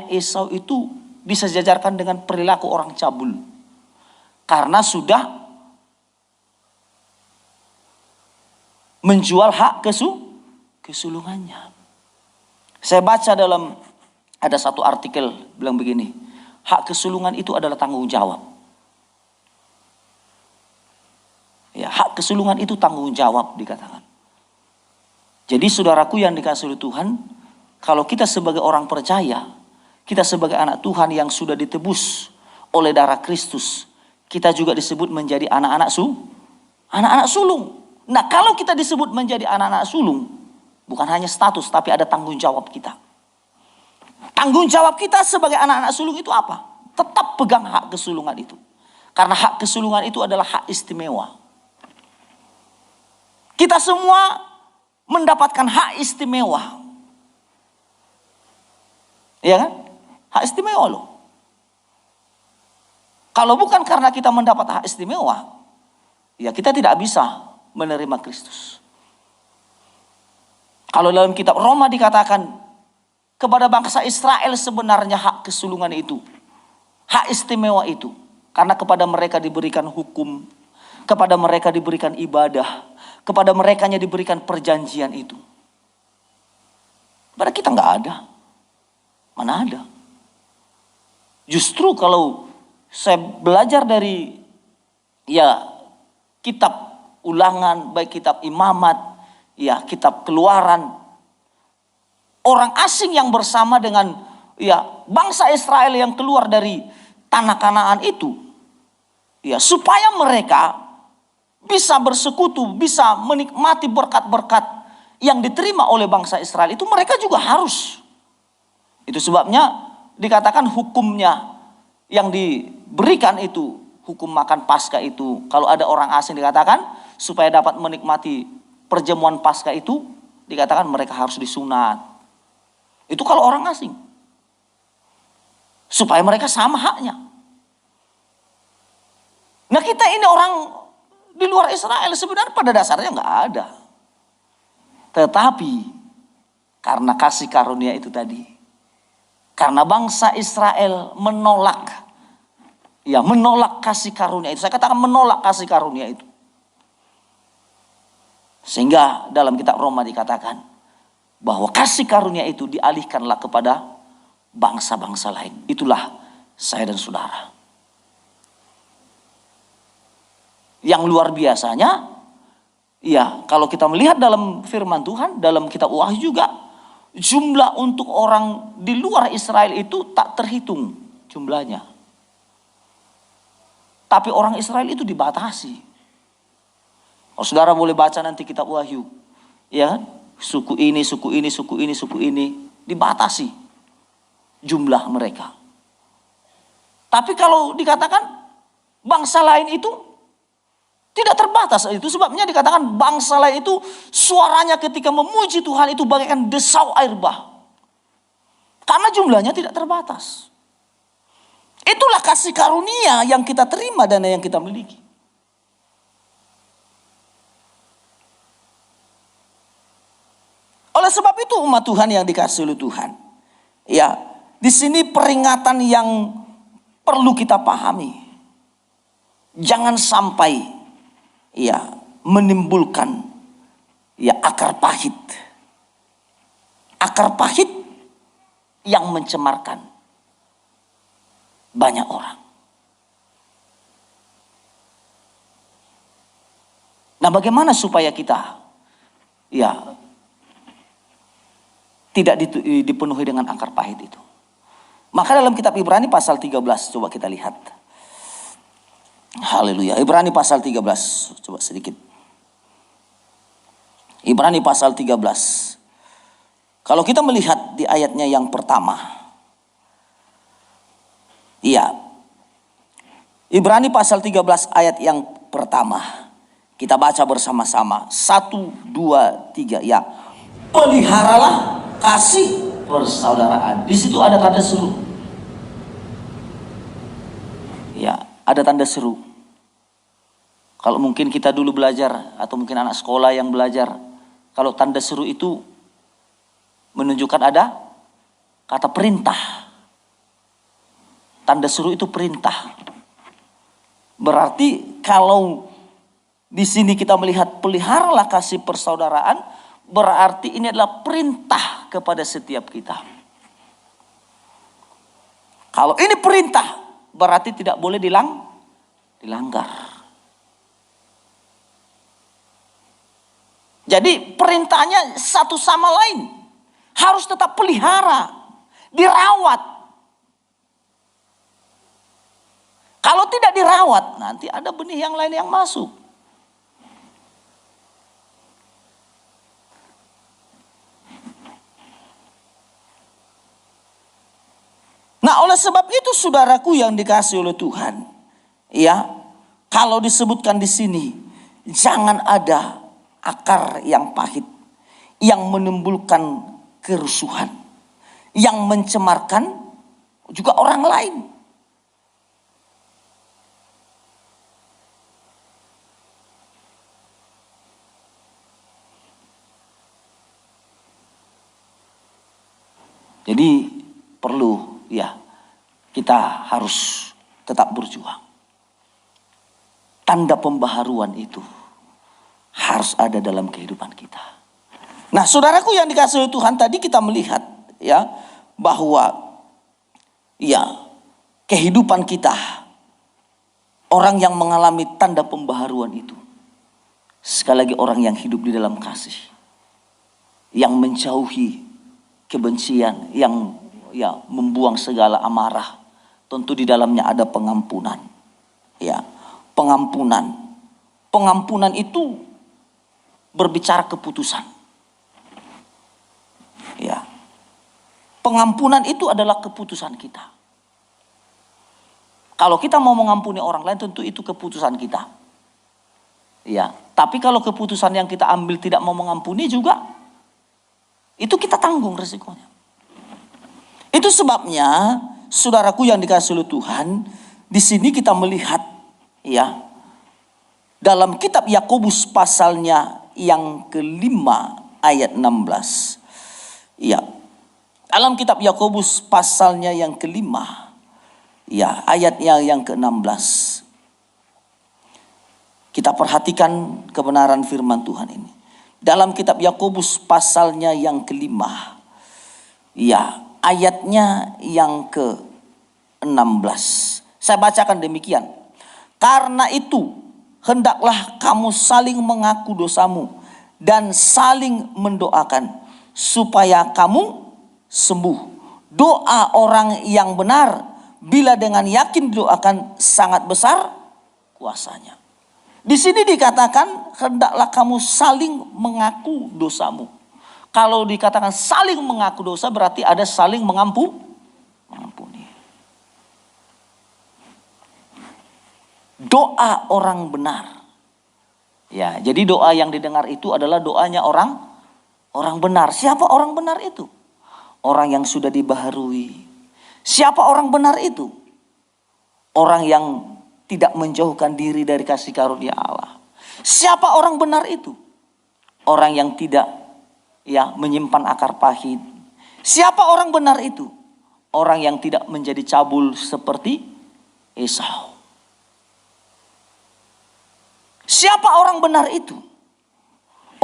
Esau itu bisa disejajarkan dengan perilaku orang cabul. Karena sudah menjual hak kesulungannya. Saya baca ada satu artikel bilang begini, hak kesulungan itu adalah tanggung jawab. Ya, hak kesulungan itu tanggung jawab dikatakan. Jadi saudaraku yang dikasihi Tuhan, kalau kita sebagai orang percaya, kita sebagai anak Tuhan yang sudah ditebus oleh darah Kristus, kita juga disebut menjadi anak-anak sulung. Nah, kalau kita disebut menjadi anak-anak sulung, bukan hanya status, tapi ada tanggung jawab kita. Tanggung jawab kita sebagai anak-anak sulung itu apa? Tetap pegang hak kesulungan itu. Karena hak kesulungan itu adalah hak istimewa. Kita semua mendapatkan hak istimewa. Ya kan? Hak istimewa loh. Kalau bukan karena kita mendapat hak istimewa, ya kita tidak bisa menerima Kristus. Kalau dalam kitab Roma dikatakan kepada bangsa Israel sebenarnya hak kesulungan itu, hak istimewa itu, karena kepada mereka diberikan hukum, kepada mereka diberikan ibadah, kepada merekanya diberikan perjanjian itu. Pada kita nggak ada, mana ada. Justru kalau saya belajar dari kitab Ulangan, baik kitab Imamat, kitab Keluaran, orang asing yang bersama dengan bangsa Israel yang keluar dari tanah Kanaan itu, supaya mereka bisa bersekutu, bisa menikmati berkat-berkat yang diterima oleh bangsa Israel itu, mereka juga harus. Itu sebabnya dikatakan hukumnya yang diberikan itu, hukum makan Paskah itu, kalau ada orang asing dikatakan supaya dapat menikmati perjamuan Paskah itu, dikatakan mereka harus disunat. Itu kalau orang asing. Supaya mereka sama haknya. Nah, kita ini orang di luar Israel sebenarnya pada dasarnya nggak ada. Tetapi karena kasih karunia itu tadi, karena bangsa Israel menolak kasih karunia itu. Saya katakan menolak kasih karunia itu. Sehingga dalam kitab Roma dikatakan bahwa kasih karunia itu dialihkanlah kepada bangsa-bangsa lain. Itulah saya dan saudara. Yang luar biasanya, ya kalau kita melihat dalam firman Tuhan, dalam kitab Wahyu juga, jumlah untuk orang di luar Israel itu tak terhitung jumlahnya. Tapi orang Israel itu dibatasi. Oh, saudara boleh baca nanti kitab Wahyu. Ya, suku ini, suku ini, suku ini, suku ini. Dibatasi jumlah mereka. Tapi kalau dikatakan bangsa lain itu tidak terbatas. Itu sebabnya dikatakan bangsa lain itu suaranya ketika memuji Tuhan itu bagaikan desau air bah. Karena jumlahnya tidak terbatas. Itulah kasih karunia yang kita terima dan yang kita miliki. Oleh sebab itu umat Tuhan yang dikasihi oleh Tuhan, ya, di sini peringatan yang perlu kita pahami. Jangan sampai ya menimbulkan ya akar pahit. Akar pahit yang mencemarkan banyak orang. Nah, bagaimana supaya kita ya tidak dipenuhi dengan akar pahit itu? Maka dalam kitab Ibrani pasal 13 coba kita lihat. Haleluya. Ibrani pasal 13, coba sedikit. Ibrani pasal 13. Kalau kita melihat di ayatnya yang pertama. Iya. Ibrani pasal 13 ayat yang pertama. Kita baca bersama-sama. 1, 2, 3. Ya. Peliharalah kasih persaudaraan. Di situ ada tanda seru. Ya, ada tanda seru. Kalau mungkin kita dulu belajar atau mungkin anak sekolah yang belajar, kalau tanda seru itu menunjukkan ada kata perintah. Tanda seru itu perintah. Berarti kalau di sini kita melihat peliharalah kasih persaudaraan, berarti ini adalah perintah kepada setiap kita. Kalau ini perintah, berarti tidak boleh dilanggar. Jadi perintahnya satu sama lain. Harus tetap pelihara, dirawat. Kalau tidak dirawat, nanti ada benih yang lain yang masuk. Nah, oleh sebab itu saudaraku yang dikasihi oleh Tuhan, ya, kalau disebutkan di sini, jangan ada akar yang pahit yang menimbulkan kerusuhan, yang mencemarkan juga orang lain. Jadi perlu ya kita harus tetap berjuang. Tanda pembaharuan itu harus ada dalam kehidupan kita. Nah, saudaraku yang dikasihi Tuhan, tadi kita melihat ya bahwa ya kehidupan kita, orang yang mengalami tanda pembaharuan itu sekali lagi orang yang hidup di dalam kasih, yang menjauhi kebencian, yang ya membuang segala amarah. Tentu di dalamnya ada pengampunan. Ya, pengampunan. Pengampunan itu berbicara keputusan. Ya. Pengampunan itu adalah keputusan kita. Kalau kita mau mengampuni orang lain, tentu itu keputusan kita. Ya, tapi kalau keputusan yang kita ambil tidak mau mengampuni juga, itu kita tanggung resikonya. Itu sebabnya, saudaraku yang dikasihi oleh Tuhan, di sini kita melihat ya Dalam kitab Yakobus pasalnya yang kelima ayat 16. Ya, dalam kitab Yakobus pasalnya yang kelima, ya, ayatnya yang ke-16. Kita perhatikan kebenaran firman Tuhan ini. Dalam kitab Yakobus pasalnya yang kelima, ya, ayatnya yang ke-16. Saya bacakan demikian. Karena itu, hendaklah kamu saling mengaku dosamu dan saling mendoakan supaya kamu sembuh. Doa orang yang benar bila dengan yakin didoakan sangat besar kuasanya. Di sini dikatakan hendaklah kamu saling mengaku dosamu. Kalau dikatakan saling mengaku dosa berarti ada saling mengampuni. Doa orang benar. Ya, jadi doa yang didengar itu adalah doanya orang benar. Siapa orang benar itu? Orang yang sudah dibaharui. Siapa orang benar itu? Orang yang tidak menjauhkan diri dari kasih karunia Allah. Siapa orang benar itu? Orang yang tidak menyimpan akar pahit. Siapa orang benar itu? Orang yang tidak menjadi cabul seperti Esau. Siapa orang benar itu?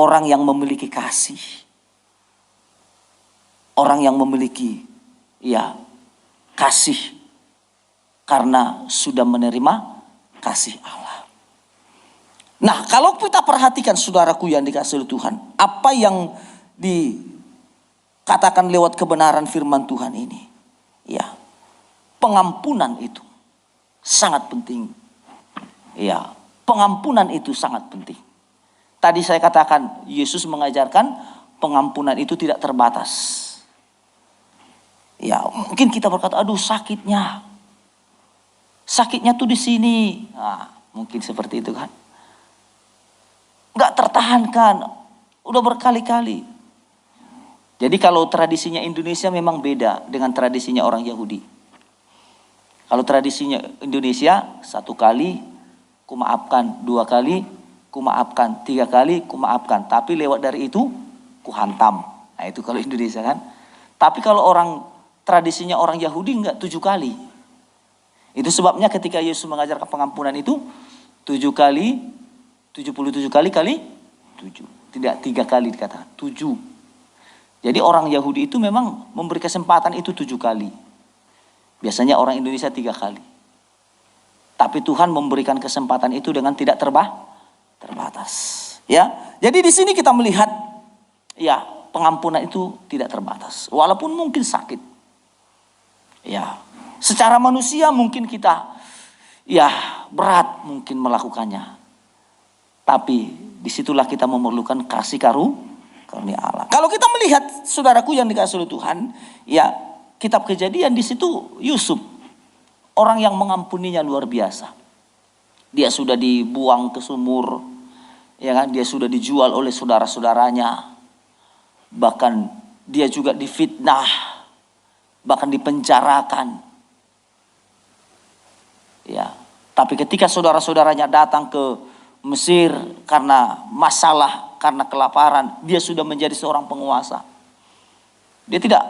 Orang yang memiliki kasih. Orang yang memiliki kasih karena sudah menerima kasih Allah. Nah, kalau kita perhatikan saudaraku yang dikasihi Tuhan, apa yang dikatakan lewat kebenaran firman Tuhan ini, ya, pengampunan itu sangat penting. Ya, pengampunan itu sangat penting. Tadi saya katakan Yesus mengajarkan pengampunan itu tidak terbatas. Ya, mungkin kita berkata, aduh sakitnya tuh di sini. Nah, mungkin seperti itu kan. Gak tertahankan, udah berkali-kali. Jadi kalau tradisinya Indonesia memang beda dengan tradisinya orang Yahudi. Kalau tradisinya Indonesia 1 kali kumaafkan, 2 kali kumaafkan, 3 kali kumaafkan. Tapi lewat dari itu kuhantam. Nah itu kalau Indonesia kan. Tapi kalau tradisinya orang Yahudi enggak 7 kali. Itu sebabnya ketika Yesus mengajarkan pengampunan itu 7 kali, 77 kali 7. Tidak 3 kali dikatakan, 7. Jadi orang Yahudi itu memang memberi kesempatan itu 7 kali. Biasanya orang Indonesia 3 kali. Tapi Tuhan memberikan kesempatan itu dengan tidak terbatas. Ya, jadi di sini kita melihat ya pengampunan itu tidak terbatas. Walaupun mungkin sakit. Ya, secara manusia mungkin kita berat mungkin melakukannya. Tapi disitulah kita memerlukan kasih karunia Allah. Kalau kita melihat saudaraku yang dikasihi Tuhan, ya kitab Kejadian di situ Yusuf orang yang mengampuninya luar biasa. Dia sudah dibuang ke sumur, ya kan? Dia sudah dijual oleh saudara-saudaranya. Bahkan dia juga difitnah, bahkan dipenjarakan. Ya, tapi ketika saudara-saudaranya datang ke Mesir karena masalah, karena kelaparan, dia sudah menjadi seorang penguasa. Dia tidak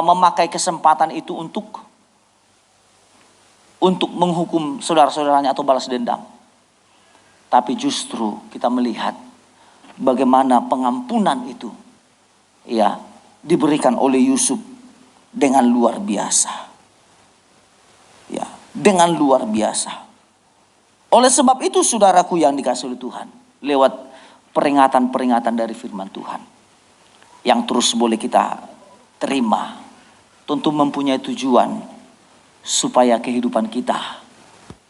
memakai kesempatan itu untuk menghukum saudara-saudaranya atau balas dendam. Tapi justru kita melihat bagaimana pengampunan itu diberikan oleh Yusuf dengan luar biasa. Ya, dengan luar biasa. Oleh sebab itu saudaraku yang dikasihi Tuhan, lewat peringatan-peringatan dari firman Tuhan yang terus boleh kita terima, tentu mempunyai tujuan supaya kehidupan kita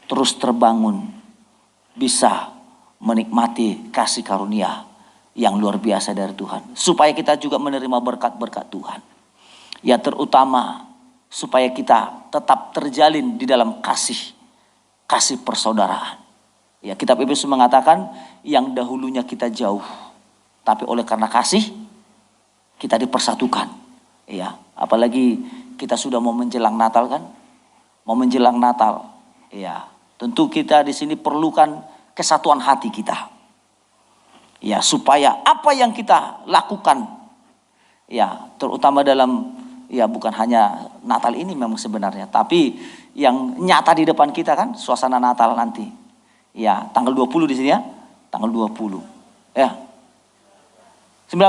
terus terbangun, bisa menikmati kasih karunia yang luar biasa dari Tuhan. Supaya kita juga menerima berkat-berkat Tuhan. Ya, terutama supaya kita tetap terjalin di dalam kasih persaudaraan. Ya, kitab Efesus mengatakan yang dahulunya kita jauh, tapi oleh karena kasih kita dipersatukan. Ya, apalagi kita sudah mau menjelang Natal kan? Mau menjelang Natal. Ya, tentu kita di sini perlukan kesatuan hati kita. Ya, supaya apa yang kita lakukan, ya terutama dalam, ya bukan hanya Natal ini memang sebenarnya, tapi yang nyata di depan kita kan suasana Natal nanti. Ya, tanggal 20 di sini ya, tanggal 20. Ya. 19.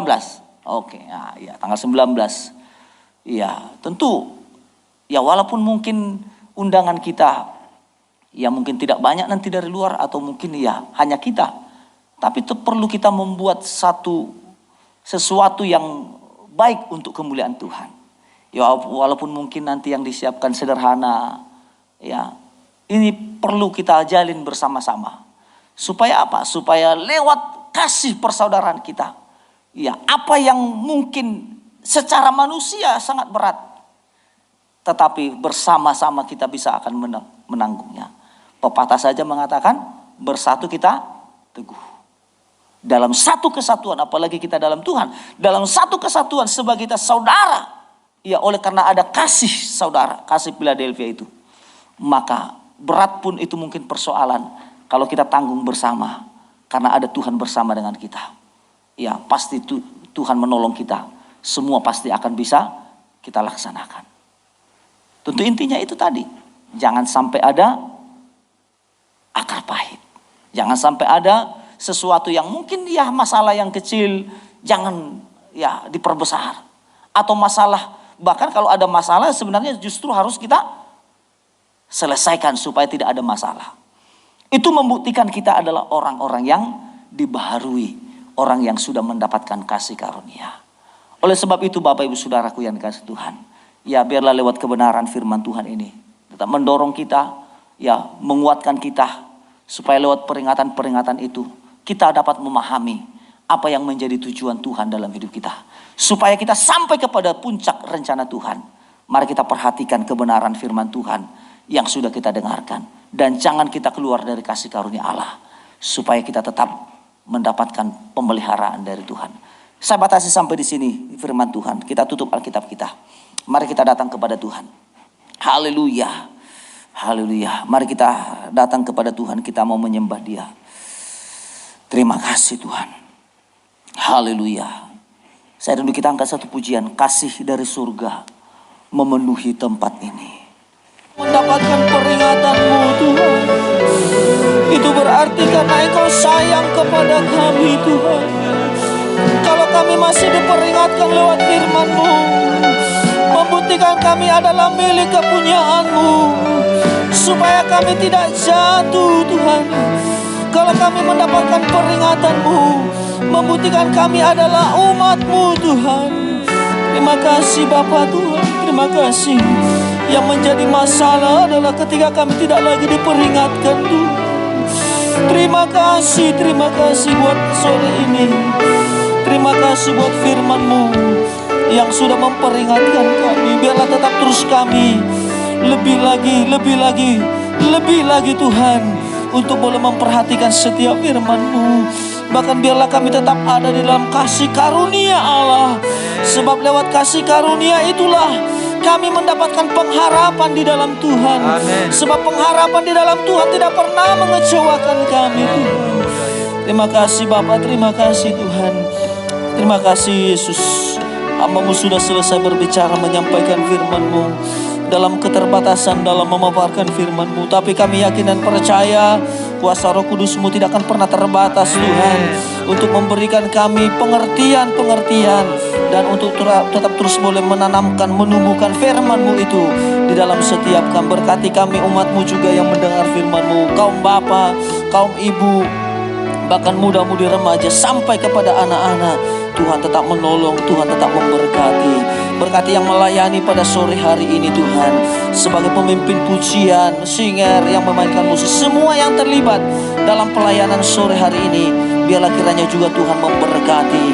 Oke, ya tanggal 19. Ya, tentu ya walaupun mungkin undangan kita ya mungkin tidak banyak nanti dari luar atau mungkin ya hanya kita, tapi itu perlu kita membuat sesuatu yang baik untuk kemuliaan Tuhan. Ya walaupun mungkin nanti yang disiapkan sederhana, ya ini perlu kita jalin bersama-sama. Supaya apa? Supaya lewat kasih persaudaraan kita, ya apa yang mungkin secara manusia sangat berat, tetapi bersama-sama kita bisa akan menanggungnya. Pepatah saja mengatakan bersatu kita teguh. Dalam satu kesatuan, apalagi kita dalam Tuhan, dalam satu kesatuan sebagai kita saudara, ya oleh karena ada kasih saudara, kasih Philadelphia itu, maka berat pun itu mungkin persoalan kalau kita tanggung bersama, karena ada Tuhan bersama dengan kita. Ya pasti Tuhan menolong kita, semua pasti akan bisa kita laksanakan. Tentu intinya itu tadi, jangan sampai ada akar pahit, jangan sampai ada sesuatu yang mungkin ya masalah yang kecil, jangan ya diperbesar. Atau masalah, bahkan kalau ada masalah sebenarnya justru harus kita selesaikan supaya tidak ada masalah. Itu membuktikan kita adalah orang-orang yang dibaharui, orang yang sudah mendapatkan kasih karunia. Oleh sebab itu Bapak Ibu Saudaraku yang dikasihi Tuhan, ya biarlah lewat kebenaran firman Tuhan ini tetap mendorong kita, ya menguatkan kita, supaya lewat peringatan-peringatan itu kita dapat memahami apa yang menjadi tujuan Tuhan dalam hidup kita. Supaya kita sampai kepada puncak rencana Tuhan. Mari kita perhatikan kebenaran firman Tuhan yang sudah kita dengarkan. Dan jangan kita keluar dari kasih karunia Allah. Supaya kita tetap mendapatkan pemeliharaan dari Tuhan. Saya batasi sampai di sini firman Tuhan. Kita tutup Alkitab kita. Mari kita datang kepada Tuhan. Haleluya. Haleluya. Mari kita datang kepada Tuhan. Kita mau menyembah Dia. Terima kasih Tuhan. Haleluya. Saya rindu kita angkat satu pujian. Kasih dari surga memenuhi tempat ini. Mendapatkan peringatan-Mu Tuhan, itu berarti karena Engkau sayang kepada kami Tuhan. Kalau kami masih diperingatkan lewat firman-Mu, membuktikan kami adalah milik kepunyaan-Mu, supaya kami tidak jatuh Tuhan. Kalau kami mendapatkan peringatan-Mu, membuktikan kami adalah umat-Mu Tuhan. Terima kasih Bapa Tuhan, terima kasih. Yang menjadi masalah adalah ketika kami tidak lagi diperingatkan Tuhan. Terima kasih buat sore ini. Terima kasih buat firman-Mu yang sudah memperingatkan kami. Biarlah tetap terus kami lebih lagi Tuhan, untuk boleh memperhatikan setiap firman-Mu. Bahkan biarlah kami tetap ada di dalam kasih karunia Allah. Sebab lewat kasih karunia itulah kami mendapatkan pengharapan di dalam Tuhan. Amen. Sebab pengharapan di dalam Tuhan tidak pernah mengecewakan kami Tuhan. Terima kasih Bapa, terima kasih Tuhan. Terima kasih Yesus. Hamba-Mu sudah selesai berbicara, menyampaikan firman-Mu dalam keterbatasan dalam memaparkan firman-Mu. Tapi kami yakin dan percaya kuasa Roh Kudus-Mu tidak akan pernah terbatas Tuhan, untuk memberikan kami pengertian dan untuk tetap terus boleh menanamkan, menumbuhkan firman-Mu itu di dalam setiap kami. Berkati kami umat-Mu juga yang mendengar firman-Mu, kaum bapa, kaum ibu, bahkan muda-mudi remaja sampai kepada anak-anak. Tuhan tetap menolong, Tuhan tetap memberkati. Berkati yang melayani pada sore hari ini Tuhan, sebagai pemimpin pujian, singer yang memainkan musik, semua yang terlibat dalam pelayanan sore hari ini, biarlah kiranya juga Tuhan memberkati.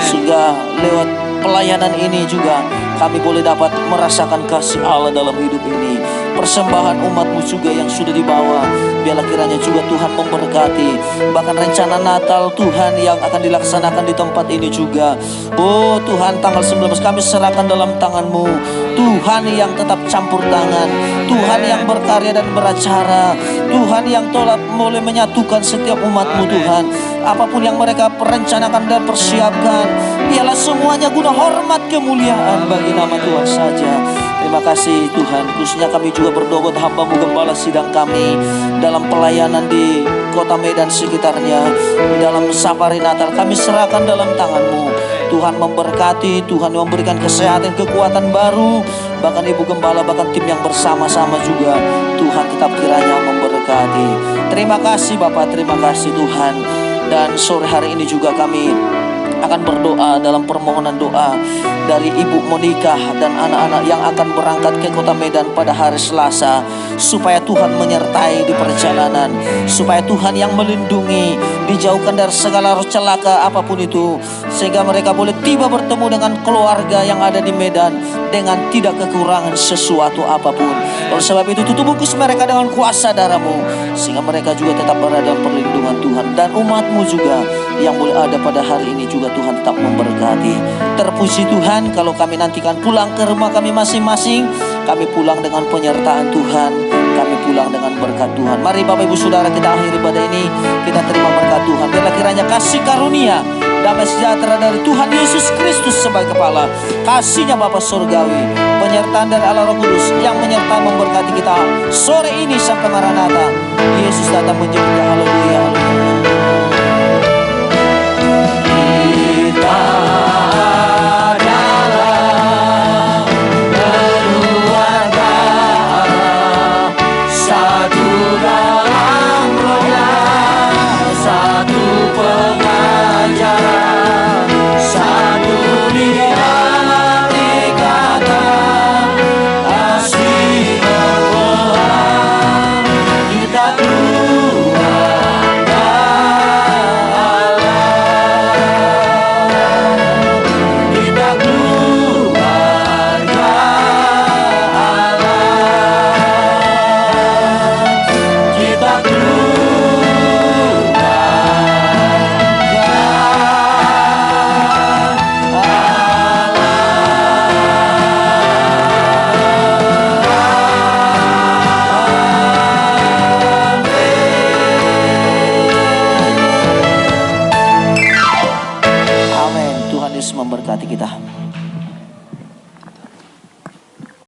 Sehingga lewat pelayanan ini juga kami boleh dapat merasakan kasih Allah dalam hidup ini. Persembahan umat-Mu juga yang sudah dibawa, biarlah kiranya juga Tuhan memberkati. Bahkan rencana Natal Tuhan yang akan dilaksanakan di tempat ini juga. Oh Tuhan, tanggal 19 kami serahkan dalam tangan-Mu. Tuhan yang tetap campur tangan, Tuhan yang berkarya dan beracara, Tuhan yang telah boleh menyatukan setiap umat-Mu Tuhan. Apapun yang mereka perencanakan dan persiapkan, biarlah semuanya guna hormat kemuliaan bagi nama Tuhan saja. Terima kasih Tuhan. Khususnya kami juga berdoa buat hamba-Mu Gembala Sidang kami dalam pelayanan di Kota Medan sekitarnya, dalam safari Natal kami serahkan dalam tangan-Mu. Tuhan memberkati, Tuhan memberikan kesehatan, kekuatan baru. Bahkan Ibu Gembala, bahkan tim yang bersama-sama juga, Tuhan tetap kiranya memberkati. Terima kasih Bapak, terima kasih Tuhan. Dan sore hari ini juga kami akan berdoa dalam permohonan doa dari Ibu Monika dan anak-anak yang akan berangkat ke Kota Medan pada hari Selasa, supaya Tuhan menyertai di perjalanan, supaya Tuhan yang melindungi, dijauhkan dari segala roh celaka apapun itu, sehingga mereka boleh tiba bertemu dengan keluarga yang ada di Medan dengan tidak kekurangan sesuatu apapun. Oleh sebab itu tutup bungkus mereka dengan kuasa darah-Mu, sehingga mereka juga tetap berada dalam perlindungan Tuhan. Dan umat-Mu juga yang boleh ada pada hari ini juga Tuhan tetap memberkati. Terpuji Tuhan, kalau kami nantikan pulang ke rumah kami masing-masing, kami pulang dengan penyertaan Tuhan, kami pulang dengan berkat Tuhan. Mari Bapak Ibu Saudara, kita akhiri ibadah ini, kita terima berkat Tuhan. Biarlah kiranya kasih karunia, damai sejahtera dari Tuhan Yesus Kristus sebagai kepala, kasih-Nya Bapa Surgawi, penyertaan dari Allah Roh Kudus yang menyertai memberkati kita sore ini sampai Maranatha. Yesus datang menjemput. Haleluya.